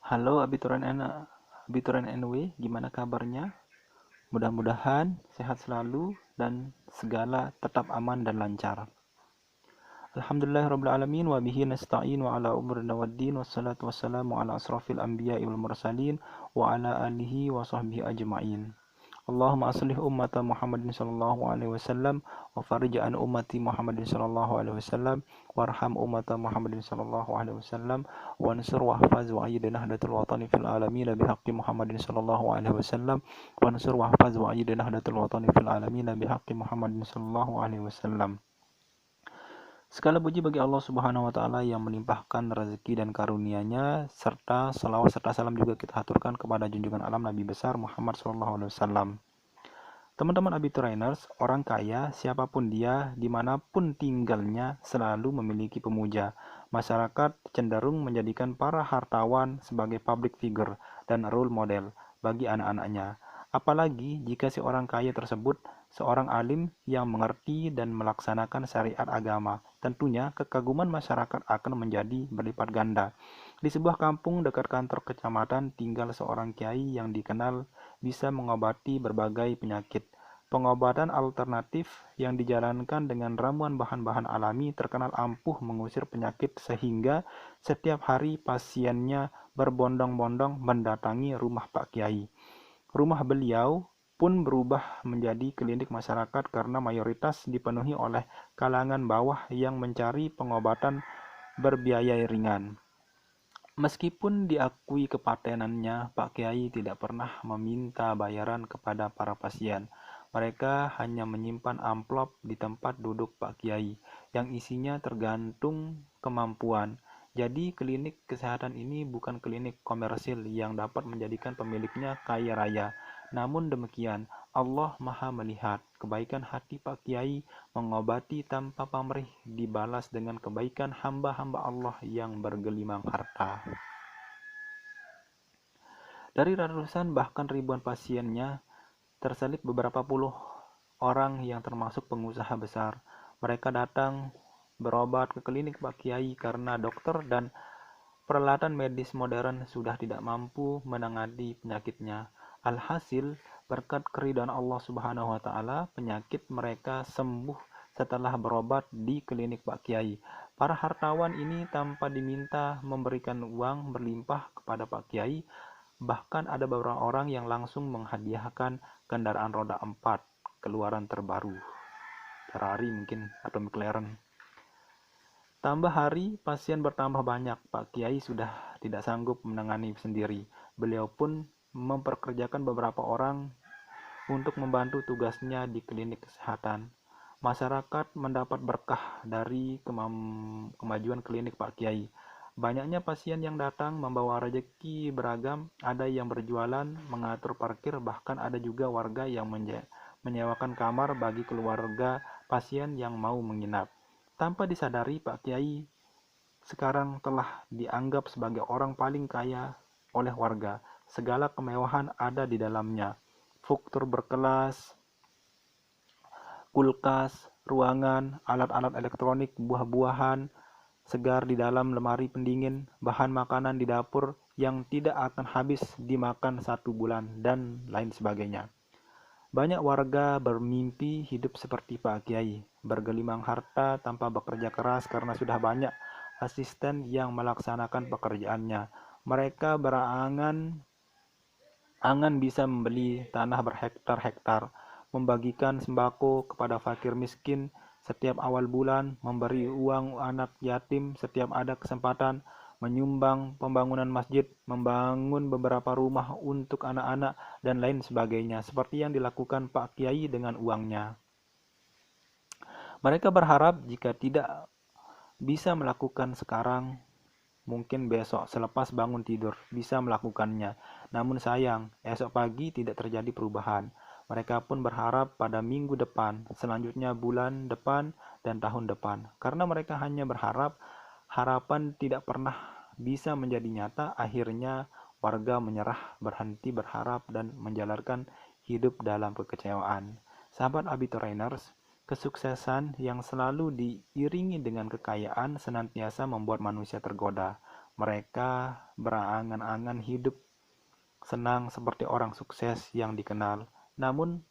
Halo Abituren NW, gimana kabarnya? Mudah-mudahan sehat selalu dan segala tetap aman dan lancar. Alhamdulillahirrabbilalamin wa bihi nasta'in wa ala umurina waddin wassalatu wassalamu ala asrafil anbiya'i wal mursalin wa ala alihi wa sahbihi ajma'in. Allahumma aslih ummata Muhammadin sallallahu alaihi wasallam wa farij an ummati Muhammadin sallallahu alaihi wasallam warham ummata Muhammadin sallallahu alaihi wasallam wa ansur wa hafaz wa ayyid nahdlatul watani fil alamin bihaqqi Muhammadin sallallahu alaihi wasallam wa ansur wa hafaz wa ayyid nahdlatul watani fil alamin bihaqqi Muhammadin sallallahu alaihi wasallam. Segala puji bagi Allah Subhanahu wa taala yang melimpahkan rezeki dan karunia-Nya, serta salawat serta salam juga kita haturkan kepada junjungan alam Nabi besar Muhammad sallallahu alaihi wasallam. Teman-teman Abiturainers, orang kaya siapapun dia, dimanapun tinggalnya, selalu memiliki pemuja. Masyarakat cenderung menjadikan para hartawan sebagai public figure dan role model bagi anak-anaknya. Apalagi jika si orang kaya tersebut seorang alim yang mengerti dan melaksanakan syariat agama. Tentunya kekaguman masyarakat akan menjadi berlipat ganda. Di sebuah kampung dekat kantor kecamatan tinggal seorang kiai yang dikenal bisa mengobati berbagai penyakit. Pengobatan alternatif yang dijalankan dengan ramuan bahan-bahan alami terkenal ampuh mengusir penyakit sehingga setiap hari pasiennya berbondong-bondong mendatangi rumah Pak Kiai. Rumah beliau pun berubah menjadi klinik masyarakat karena mayoritas dipenuhi oleh kalangan bawah yang mencari pengobatan berbiaya ringan. Meskipun diakui kepatenannya, Pak Kiai tidak pernah meminta bayaran kepada para pasien. Mereka hanya menyimpan amplop di tempat duduk Pak Kiai, yang isinya tergantung kemampuan. Jadi klinik kesehatan ini bukan klinik komersil yang dapat menjadikan pemiliknya kaya raya. Namun demikian, Allah Maha melihat kebaikan hati Pak Kiai mengobati tanpa pamrih dibalas dengan kebaikan hamba-hamba Allah yang bergelimang harta. Dari ratusan bahkan ribuan pasiennya, terselip beberapa puluh orang yang termasuk pengusaha besar. Mereka datang berobat ke klinik Pak Kiai karena dokter dan peralatan medis modern sudah tidak mampu menangani penyakitnya. Alhasil, berkat keridhaan Allah Subhanahu wa taala, penyakit mereka sembuh setelah berobat di klinik Pak Kiai. Para hartawan ini tanpa diminta memberikan uang berlimpah kepada Pak Kiai, bahkan ada beberapa orang yang langsung menghadiahkan kendaraan roda 4 keluaran terbaru. Ferrari mungkin atau McLaren. Tambah hari, pasien bertambah banyak. Pak Kiai sudah tidak sanggup menangani sendiri. Beliau pun memperkerjakan beberapa orang untuk membantu tugasnya di klinik kesehatan. Masyarakat mendapat berkah dari kemajuan klinik Pak Kiai. Banyaknya pasien yang datang membawa rezeki beragam, ada yang berjualan, mengatur parkir, bahkan ada juga warga yang menyewakan kamar bagi keluarga pasien yang mau menginap. Tanpa disadari, Pak Kiai sekarang telah dianggap sebagai orang paling kaya oleh warga. Segala kemewahan ada di dalamnya. Struktur berkelas, kulkas, ruangan, alat-alat elektronik, buah-buahan segar di dalam lemari pendingin, bahan makanan di dapur yang tidak akan habis dimakan 1 bulan, dan lain sebagainya. Banyak warga bermimpi hidup seperti Pak Kiai, bergelimang harta tanpa bekerja keras karena sudah banyak asisten yang melaksanakan pekerjaannya. Mereka berangan bisa membeli tanah berhektar-hektar, membagikan sembako kepada fakir miskin setiap awal bulan, memberi uang anak yatim setiap ada kesempatan, menyumbang pembangunan masjid, membangun beberapa rumah untuk anak-anak, dan lain sebagainya, seperti yang dilakukan Pak Kiai dengan uangnya. Mereka berharap jika tidak bisa melakukan sekarang, mungkin besok selepas bangun tidur bisa melakukannya. Namun sayang, esok pagi tidak terjadi perubahan. Mereka pun berharap pada minggu depan, selanjutnya bulan depan, dan tahun depan. Karena mereka hanya berharap, harapan tidak pernah bisa menjadi nyata. Akhirnya warga menyerah, berhenti berharap, dan menjalankan hidup dalam kekecewaan. Sahabat Abiturainers, kesuksesan yang selalu diiringi dengan kekayaan senantiasa membuat manusia tergoda. Mereka berangan-angan hidup senang seperti orang sukses yang dikenal, namun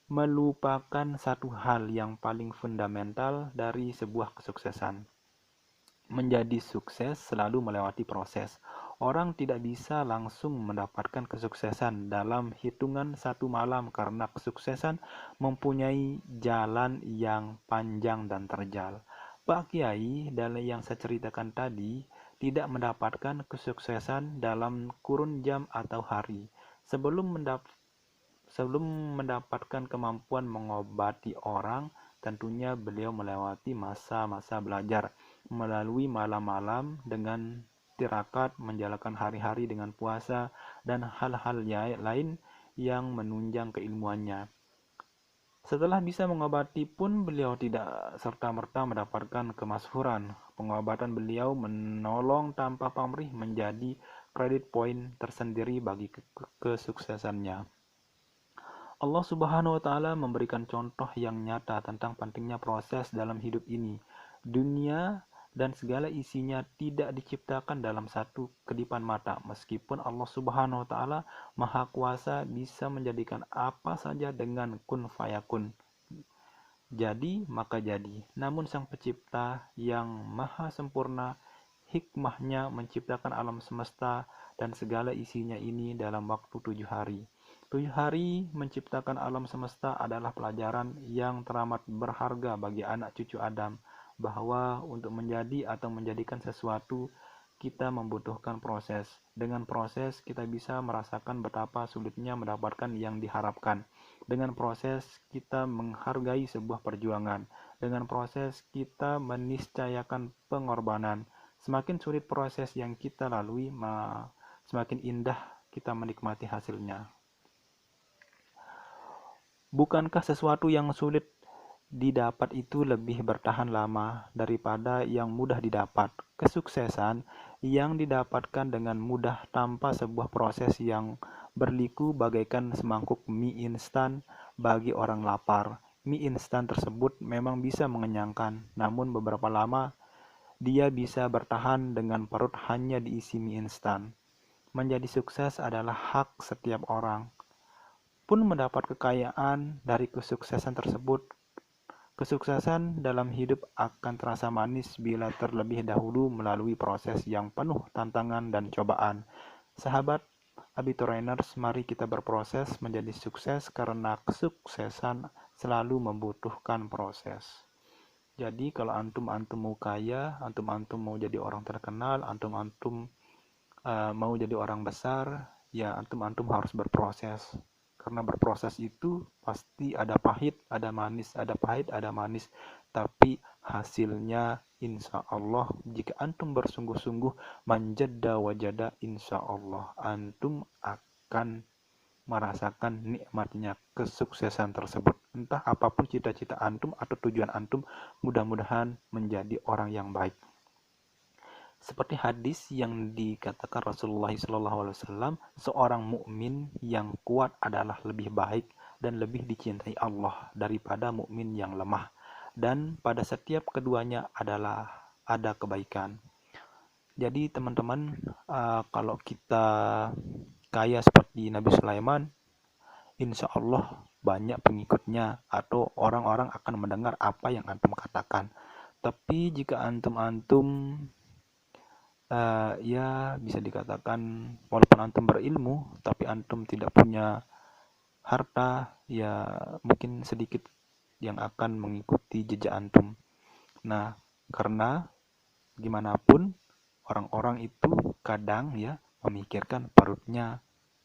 melupakan satu hal yang paling fundamental dari sebuah kesuksesan. Menjadi sukses selalu melewati proses. Orang tidak bisa langsung mendapatkan kesuksesan dalam hitungan satu malam karena kesuksesan mempunyai jalan yang panjang dan terjal. Pak Kiai dalam yang saya ceritakan tadi tidak mendapatkan kesuksesan dalam kurun jam atau hari. Sebelum mendapatkan kemampuan mengobati orang, tentunya beliau melewati masa-masa belajar melalui malam-malam dengan tirakat, menjalankan hari-hari dengan puasa, dan hal-hal lain yang menunjang keilmuannya. Setelah bisa mengobati pun beliau tidak serta-merta mendapatkan kemasyhuran. Pengobatan beliau menolong tanpa pamrih menjadi kredit poin tersendiri bagi kesuksesannya. Allah Subhanahu wa Ta'ala memberikan contoh yang nyata tentang pentingnya proses dalam hidup ini. Dunia dan segala isinya tidak diciptakan dalam satu kedipan mata. Meskipun Allah Subhanahu wa Ta'ala Maha Kuasa bisa menjadikan apa saja dengan kun fayakun. Jadi maka jadi. Namun Sang Pencipta yang maha sempurna, hikmahnya menciptakan alam semesta dan segala isinya ini dalam waktu 7 hari. 7 hari menciptakan alam semesta adalah pelajaran yang teramat berharga bagi anak cucu Adam, bahwa untuk menjadi atau menjadikan sesuatu kita membutuhkan proses. Dengan proses kita bisa merasakan betapa sulitnya mendapatkan yang diharapkan. Dengan proses kita menghargai sebuah perjuangan. Dengan proses kita meniscayakan pengorbanan. Semakin sulit proses yang kita lalui, semakin indah kita menikmati hasilnya. Bukankah sesuatu yang sulit didapat itu lebih bertahan lama daripada yang mudah didapat? Kesuksesan yang didapatkan dengan mudah tanpa sebuah proses yang berliku bagaikan semangkuk mie instan bagi orang lapar. Mie instan tersebut memang bisa mengenyangkan, namun beberapa lama dia bisa bertahan dengan perut hanya diisi mie instan. Menjadi sukses adalah hak setiap orang. Pun mendapat kekayaan dari kesuksesan tersebut. Kesuksesan dalam hidup akan terasa manis bila terlebih dahulu melalui proses yang penuh tantangan dan cobaan. Sahabat Abiturainers, mari kita berproses menjadi sukses karena kesuksesan selalu membutuhkan proses. Jadi kalau antum-antum mau kaya, antum-antum mau jadi orang terkenal, antum-antum mau jadi orang besar, ya antum-antum harus berproses. Karena berproses itu pasti ada pahit, ada manis, ada pahit, ada manis. Tapi hasilnya insya Allah, jika antum bersungguh-sungguh manjada wajada, insya Allah antum akan merasakan nikmatnya kesuksesan tersebut. Entah apapun cita-cita antum atau tujuan antum, mudah-mudahan menjadi orang yang baik. Seperti hadis yang dikatakan Rasulullah SAW, seorang mukmin yang kuat adalah lebih baik dan lebih dicintai Allah daripada mukmin yang lemah. Dan pada setiap keduanya adalah ada kebaikan. Jadi teman-teman, kalau kita kaya seperti Nabi Sulaiman, insya Allah banyak pengikutnya atau orang-orang akan mendengar apa yang antum katakan. Tapi jika antum-antum ya bisa dikatakan walaupun antum berilmu tapi antum tidak punya harta, ya mungkin sedikit yang akan mengikuti jejak antum. Nah, karena gimana pun orang-orang itu kadang ya memikirkan perutnya.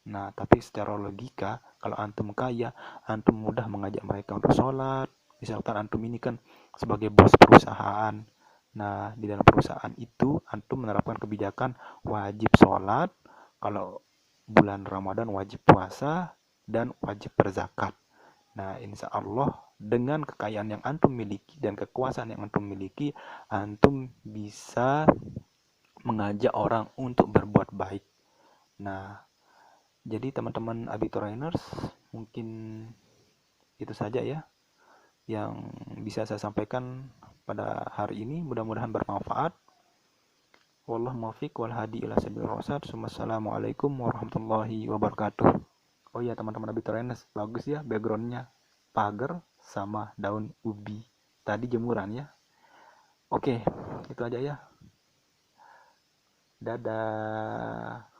Nah, tapi secara logika kalau antum kaya, antum mudah mengajak mereka untuk sholat. Misalkan antum ini kan sebagai bos perusahaan. Nah, di dalam perusahaan itu antum menerapkan kebijakan wajib sholat, kalau bulan Ramadan wajib puasa, dan wajib berzakat. Nah, insya Allah dengan kekayaan yang antum miliki dan kekuasaan yang antum miliki, antum bisa mengajak orang untuk berbuat baik. Nah, jadi teman-teman Abiturainers, mungkin itu saja ya yang bisa saya sampaikan pada hari ini. Mudah-mudahan bermanfaat. Wallahu muwaffiq wal hadi ila sabilir rasyad. Wassalamualaikum warahmatullahi wabarakatuh. Oh iya teman-teman Abiturieners, bagus ya backgroundnya, pagar sama daun ubi. Tadi jemuran ya. Oke, itu aja ya. Dadah.